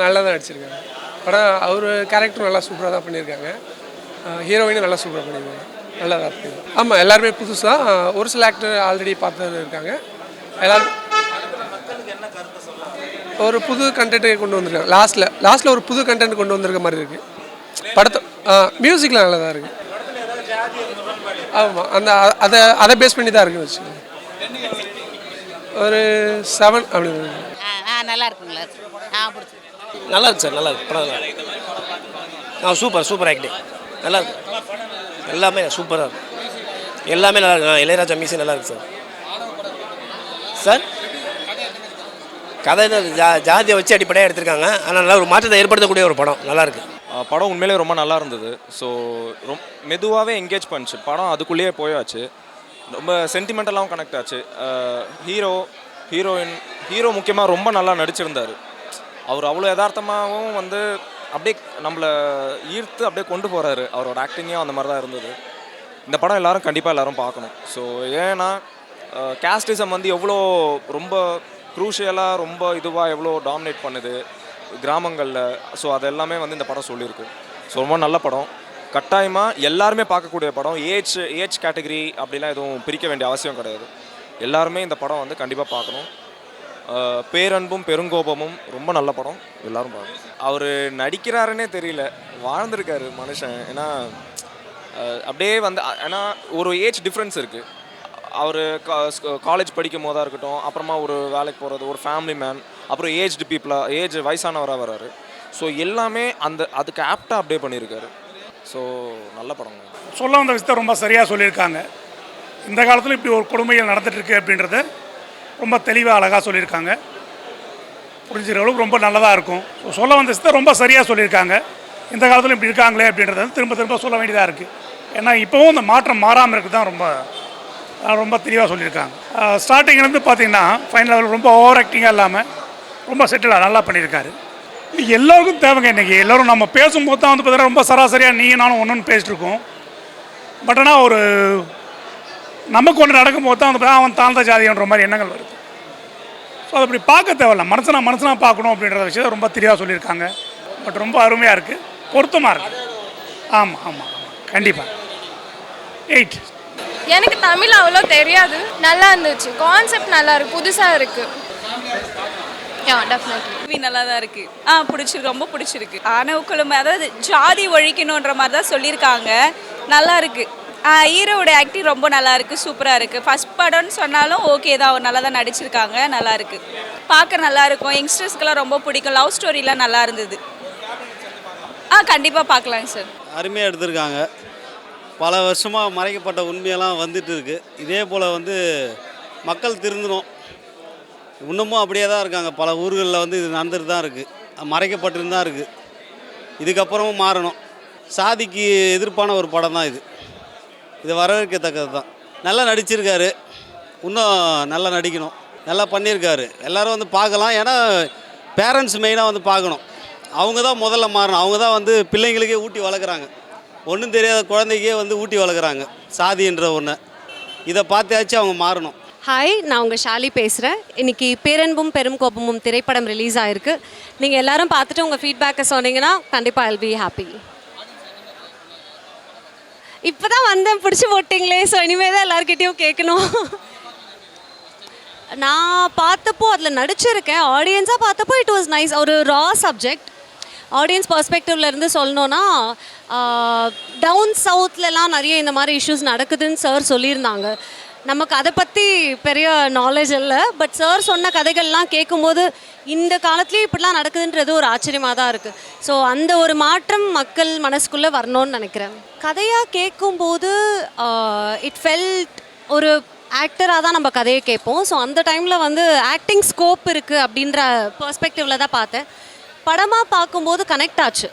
நல்லா தான் நடிச்சிருக்காங்க. படம் அவர் கேரக்டர் நல்லா சூப்பராக தான் பண்ணியிருக்காங்க. ஹீரோயினும் நல்லா சூப்பராக பண்ணியிருக்காங்க. நல்லா தான் இருக்குது. ஆமாம், எல்லாருமே புதுசாக. ஒரு சில ஆக்டர் ஆல்ரெடி பார்த்து இருக்காங்க. எல்லோரும் ஒரு புது கண்டென்ட்டை கொண்டு வந்திருக்காங்க. லாஸ்ட்டில் ஒரு புது கண்டென்ட் கொண்டு வந்திருக்க மாதிரி இருக்குது படத்தை. மியூசிக்கில் நல்லா தான் இருக்குது. ஆமாம், அதை பேஸ் பண்ணி தான் இருக்குன்னு வச்சுக்கோங்க. ஒரு 7 அப்படி. நல்லா இருக்குங்களா? நல்லா இருக்கு சார், நல்லா இருக்கு படம். சூப்பர் ஆக்டிங் நல்லா இருக்கு. எல்லாமே சூப்பராக இருக்கு. எல்லாமே நல்லா இருக்கு. இளையராஜா மியூசிக் நல்லா இருக்கு சார். சார் கதை ஜாதியை வச்சு அடிப்படையாக எடுத்திருக்காங்க. ஆனால் நல்லா ஒரு மாற்றத்தை ஏற்படுத்தக்கூடிய ஒரு படம். நல்லா இருக்கு. படம் உண்மையிலே ரொம்ப நல்லா இருந்தது. ஸோ மெதுவாகவே என்கேஜ் பண்ணிச்சு படம். அதுக்குள்ளேயே போயாச்சு. ரொம்ப சென்டிமெண்டலாகவும் கனெக்ட் ஆச்சு. ஹீரோ முக்கியமாக ரொம்ப நல்லா நடிச்சிருந்தார். அவர் அவ்வளோ யதார்த்தமாகவும் அப்படியே நம்மளை ஈர்த்து அப்படியே கொண்டு போகிறாரு. அவரோட ஆக்டிங்கும் அந்த மாதிரி தான் இருந்தது. இந்த படம் கண்டிப்பாக பார்க்கணும். ஸோ ஏன்னா கேஸ்டிசம் எவ்வளோ ரொம்ப க்ரூஷியலாக ரொம்ப இதுவாக எவ்வளோ டாமினேட் பண்ணுது கிராமங்களில். ஸோ அது எல்லாமே இந்த படம் சொல்லியிருக்கு. ஸோ ரொம்ப நல்ல படம். கட்டாயமாக எல்லாருமே பார்க்கக்கூடிய படம். ஏஜ் கேட்டகரி அப்படிலாம் எதுவும் பிரிக்க வேண்டிய அவசியம் கிடையாது. எல்லாருமே இந்த படம் கண்டிப்பாக பார்க்கணும். பேரன்பும் பெருங்கோபமும் ரொம்ப நல்ல படம். எல்லோரும் பார்க்கணும். அவர் நடிக்கிறாருன்னே தெரியல, வாழ்ந்திருக்காரு மனுஷன். ஏன்னா அப்படியே ஏன்னா ஒரு ஏஜ் டிஃப்ரென்ஸ் இருக்குது. அவர் காலேஜ் படிக்கும் போதாக இருக்கட்டும், அப்புறமா ஒரு வேலைக்கு போகிறது, ஒரு ஃபேமிலி மேன், அப்புறம் ஏஜ் வயசானவராக வர்றாரு. ஸோ எல்லாமே அதுக்கு ஆப்டாக அப்படியே பண்ணியிருக்காரு. ஸோ நல்ல படம். சொல்ல வந்த விஷயத்தை ரொம்ப சரியாக சொல்லியிருக்காங்க. இந்த காலத்தில் இப்படி ஒரு கொடுமைகள் நடந்துகிட்ருக்கு அப்படின்றத ரொம்ப தெளிவாக அழகாக சொல்லியிருக்காங்க. புரிஞ்சுக்கிற அளவுக்கு ரொம்ப நல்லதாக இருக்கும். சொல்ல வந்த விஷயத்தை ரொம்ப சரியாக சொல்லியிருக்காங்க. இந்த காலத்தில் இப்படி இருக்காங்களே அப்படின்றத திரும்ப சொல்ல வேண்டியதாக இருக்குது. ஏன்னா இப்போவும் இந்த மாற்றம் மாறாமல் இருக்குது தான் ரொம்ப தெளிவாக சொல்லியிருக்காங்க. ஸ்டார்டிங்லேருந்து பார்த்தீங்கன்னா ஃபைனல் லெவல் ரொம்ப ஓவர் ஆக்டிங்காக இல்லாமல் ரொம்ப செட்டிலாக நல்லா பண்ணியிருக்காரு. எல்லோருக்கும் தேவைங்க. இன்றைக்கி எல்லோரும் நம்ம பேசும்போது தான் பார்த்தீங்கன்னா ரொம்ப சராசரியாக நீங்கள் நானும் ஒன்று பேசிட்டுருக்கோம். பட் ஆனால் ஒரு நமக்கு ஒன்று நடக்கும்போது தான் அவன் தாழ்ந்த ஜாதின்ற மாதிரி எண்ணங்கள் வருது. ஸோ அது அப்படி பார்க்க தேவையில்ல, மனசனாக பார்க்கணும் அப்படின்ற விஷயத்தை ரொம்ப தெளிவாக சொல்லியிருக்காங்க. பட் ரொம்ப அருமையாக இருக்குது, பொருத்தமாக இருக்குது. ஆமாம் கண்டிப்பாக 8. எனக்கு தமிழ் அவ்வளோ தெரியாது. நல்லா இருந்துச்சு. கான்செப்ட் நல்லா இருக்குது, புதுசாக இருக்குது. டெஃபினெட்லி நல்லா தான் இருக்குது. பிடிச்சிருக்கு, ரொம்ப பிடிச்சிருக்கு. ஆணவக்குழுமை, அதாவது ஜாதி ஒழிக்கணுன்ற மாதிரி தான் சொல்லியிருக்காங்க. நல்லா இருக்குது. ஹீரோவோட ஆக்டிங் ரொம்ப நல்லா இருக்குது, சூப்பராக இருக்குது. ஃபஸ்ட் படம்னு சொன்னாலும் ஓகே தான், அவர் நல்லா தான் நடிச்சிருக்காங்க. நல்லா இருக்குது, பார்க்க நல்லா இருக்கும். யங்ஸ்டர்ஸ்க்கெல்லாம் ரொம்ப பிடிக்கும். லவ் ஸ்டோரிலாம் நல்லா இருந்தது. கண்டிப்பாக பார்க்கலாங்க சார். அருமையாக எடுத்திருக்காங்க. பல வருஷமாக மறைக்கப்பட்ட உண்மையெல்லாம் வந்துட்டு இருக்குது. இதே போல் மக்கள் திருந்தணும். இன்னமும் அப்படியே தான் இருக்காங்க. பல ஊர்களில் இது நடந்துட்டு தான் இருக்குது, மறைக்கப்பட்டு தான் இருக்குது. இதுக்கப்புறமும் மாறணும். சாதிக்கு எதிர்ப்பான ஒரு படம் தான் இது வரவேற்கத்தக்கது தான். நல்லா நடிச்சிருக்காரு, இன்னும் நல்லா நடிக்கணும். நல்லா பண்ணியிருக்காரு. எல்லோரும் பார்க்கலாம். ஏன்னா பேரண்ட்ஸ் மெயினாக பார்க்கணும். அவங்க தான் முதல்ல மாறணும். அவங்க தான் பிள்ளைங்களுக்கே ஊட்டி வளர்க்குறாங்க. ஒன்றும் தெரியாத குழந்தைக்கே ஊட்டி வளர்க்குறாங்க சாதின்ற ஒன்று. இதை பார்த்தாச்சும் அவங்க மாறணும். ஹாய், நான் உங்கள் ஷாலி பேசுகிறேன். இன்றைக்கி பேரன்பும் பெரும் கோபமும் திரைப்படம் ரிலீஸ் ஆகிருக்கு. நீங்கள் எல்லோரும் பார்த்துட்டு உங்கள் ஃபீட்பேக்கை சொன்னீங்கன்னா கண்டிப்பாக ஐல் பி ஹாப்பி. இப்போ தான் வந்தேன், பிடிச்சி போட்டிங்களே. ஸோ இனிமேல் தான் எல்லாருக்கிட்டையும் கேட்கணும். நான் பார்த்தப்போ அதில் நடிச்சிருக்கேன். ஆடியன்ஸாக பார்த்தப்போ இட் வாஸ் நைஸ். ஒரு ரா சப்ஜெக்ட். ஆடியன்ஸ் பர்ஸ்பெக்டிவ்லேருந்து சொல்லணுன்னா, டவுன் சவுத்லலாம் நிறைய இந்த மாதிரி இஷ்யூஸ் நடக்குதுன்னு சார் சொல்லியிருந்தாங்க. நமக்கு அதை பற்றி பெரிய நாலேஜ் இல்லை. பட் சார் சொன்ன கதைகள்லாம் கேட்கும்போது இந்த காலத்துலேயும் இப்படிலாம் நடக்குதுன்றது ஒரு ஆச்சரியமாக தான் இருக்குது. ஸோ அந்த ஒரு மாற்றம் மக்கள் மனசுக்குள்ளே வரணும்னு நினைக்கிறேன். கதையாக கேட்கும்போது இட் ஃபெல்ட் ஒரு ஆக்டராக தான் நம்ம கதையை கேட்போம். ஸோ அந்த டைமில் ஆக்டிங் ஸ்கோப் இருக்குது அப்படின்ற பர்ஸ்பெக்டிவில் தான் பார்த்தேன். படமாக பார்க்கும்போது கனெக்ட் ஆச்சு.